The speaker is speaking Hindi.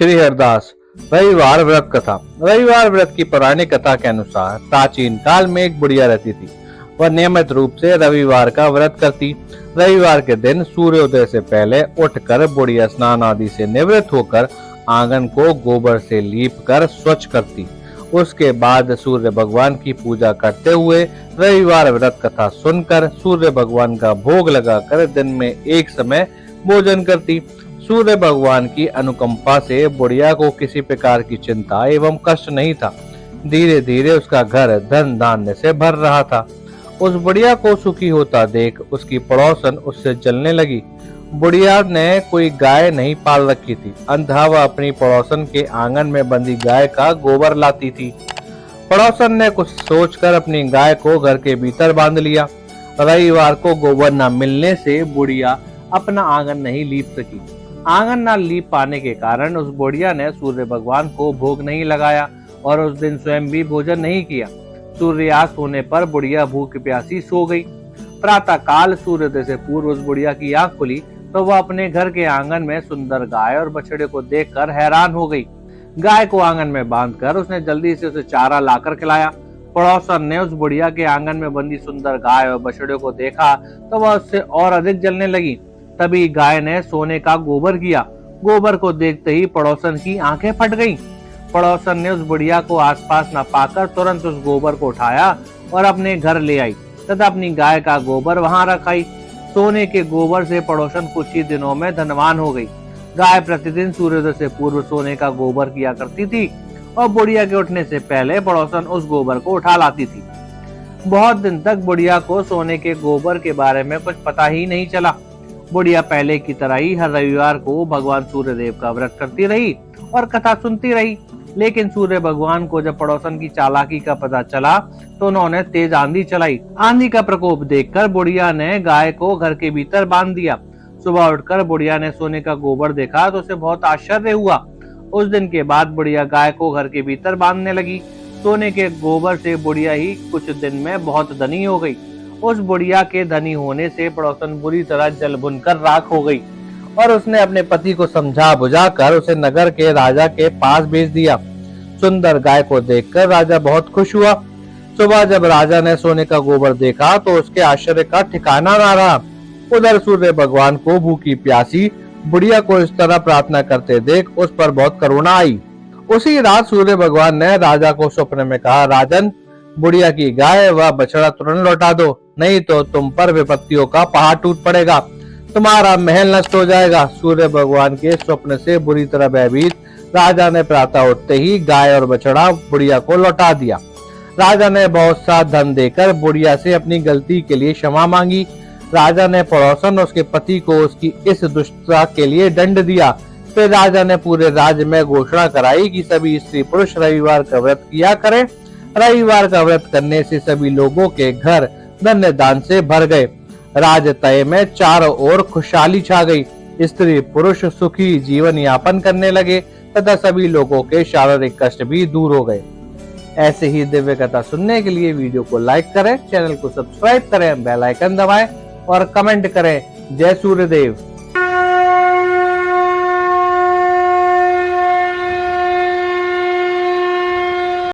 श्री हरदास। रविवार व्रत कथा। रविवार व्रत की पौराणिक कथा के अनुसार प्राचीन काल में एक बुढ़िया रहती थी। वह नियमित रूप से रविवार का व्रत करती। रविवार के दिन सूर्योदय से पहले उठकर बुढ़िया स्नान आदि से निवृत्त होकर आंगन को गोबर से लीप कर स्वच्छ करती। उसके बाद सूर्य भगवान की पूजा करते हुए रविवार व्रत कथा सुनकर सूर्य भगवान का भोग लगाकर दिन में एक समय भोजन करती। सूर्य भगवान की अनुकंपा से बुढ़िया को किसी प्रकार की चिंता एवं कष्ट नहीं था। धीरे धीरे उसका घर धन धान्य से भर रहा था। उस बुढ़िया को सुखी होता देख उसकी पड़ोसन उससे जलने लगी। बुढ़िया ने कोई गाय नहीं पाल रखी थी, अंततः वह अपनी पड़ोसन के आंगन में बंधी गाय का गोबर लाती थी। पड़ोसन ने कुछ सोचकर अपनी गाय को घर के भीतर बांध लिया। रविवार को गोबर न मिलने से बुढ़िया अपना आंगन नहीं लीप सकी। आंगन न लीप पाने के कारण उस बुढ़िया ने सूर्य भगवान को भोग नहीं लगाया और उस दिन स्वयं भी भोजन नहीं किया। सूर्यास्त होने पर बुढ़िया भूख प्यासी सो गई। प्रातः काल सूर्योदय से पूर्व उस बुढ़िया की आंख खुली तो वह अपने घर के आंगन में सुंदर गाय और बछड़े को देखकर हैरान हो गई। गाय को आंगन में बांधकर उसने जल्दी से उसे चारा लाकर खिलाया। पड़ोसन ने उस बुढ़िया के आंगन में बंधी सुंदर गाय और बछड़े को देखा तो वह उससे और अधिक जलने लगी। तभी गाय ने सोने का गोबर किया। गोबर को देखते ही पड़ोसन की आंखें फट गईं। पड़ोसन ने उस बुढ़िया को आसपास न पाकर तुरंत उस गोबर को उठाया और अपने घर ले आई तथा अपनी गाय का गोबर वहां रखाई। सोने के गोबर से पड़ोसन कुछ ही दिनों में धनवान हो गई। गाय प्रतिदिन सूर्योदय से पूर्व सोने का गोबर किया करती थी और बुढ़िया के उठने से पहले पड़ोसन उस गोबर को उठा लाती थी। बहुत दिन तक बुढ़िया को सोने के गोबर के बारे में कुछ पता ही नहीं चला। बुढ़िया पहले की तरह ही हर रविवार को भगवान सूर्यदेव का व्रत करती रही और कथा सुनती रही। लेकिन सूर्य भगवान को जब पड़ोसन की चालाकी का पता चला तो उन्होंने तेज आंधी चलाई। आंधी का प्रकोप देखकर बुढ़िया ने गाय को घर के भीतर बांध दिया। सुबह उठकर बुढ़िया ने सोने का गोबर देखा तो उसे बहुत आश्चर्य हुआ। उस दिन के बाद बुढ़िया गाय को घर के भीतर बांधने लगी। सोने के गोबर से बुढ़िया ही कुछ दिन में बहुत धनी हो गई। उस बुढ़िया के धनी होने से पड़ोसन बुरी तरह जल भुनकर राख हो गई और उसने अपने पति को समझा बुझाकर उसे नगर के राजा के पास भेज दिया। सुंदर गाय को देखकर राजा बहुत खुश हुआ। सुबह जब राजा ने सोने का गोबर देखा तो उसके आश्चर्य का ठिकाना ना रहा। उधर सूर्य भगवान को भूखी प्यासी बुढ़िया को इस तरह प्रार्थना करते देख उस पर बहुत करुणा आई। उसी रात सूर्य भगवान ने राजा को स्वप्न में कहा, राजन, बुढ़िया की गाय व बछड़ा तुरंत लौटा दो, नहीं तो तुम पर विपत्तियों का पहाड़ टूट पड़ेगा, तुम्हारा महल नष्ट हो जाएगा। सूर्य भगवान के स्वप्न से बुरी तरह भयभीत राजा ने प्रातः उठते ही गाय और बछड़ा बुढ़िया को लौटा दिया। राजा ने बहुत सा धन देकर बुढ़िया से अपनी गलती के लिए क्षमा मांगी। राजा ने पड़ोसन उसके पति को उसकी इस दुष्टता के लिए दंड दिया। फिर राजा ने पूरे राज्य में घोषणा कराई कि सभी स्त्री पुरुष रविवार का व्रत किया करें। रविवार का व्रत करने से सभी लोगों के घर धन्य दान से भर गए। राजतय में चारों ओर खुशहाली छा गई। स्त्री पुरुष सुखी जीवन यापन करने लगे तथा सभी लोगों के शारीरिक कष्ट भी दूर हो गए। ऐसे ही दिव्य कथा सुनने के लिए वीडियो को लाइक करें, चैनल को सब्सक्राइब करें, बेल आइकन दबाएं और कमेंट करें। जय सूर्यदेव।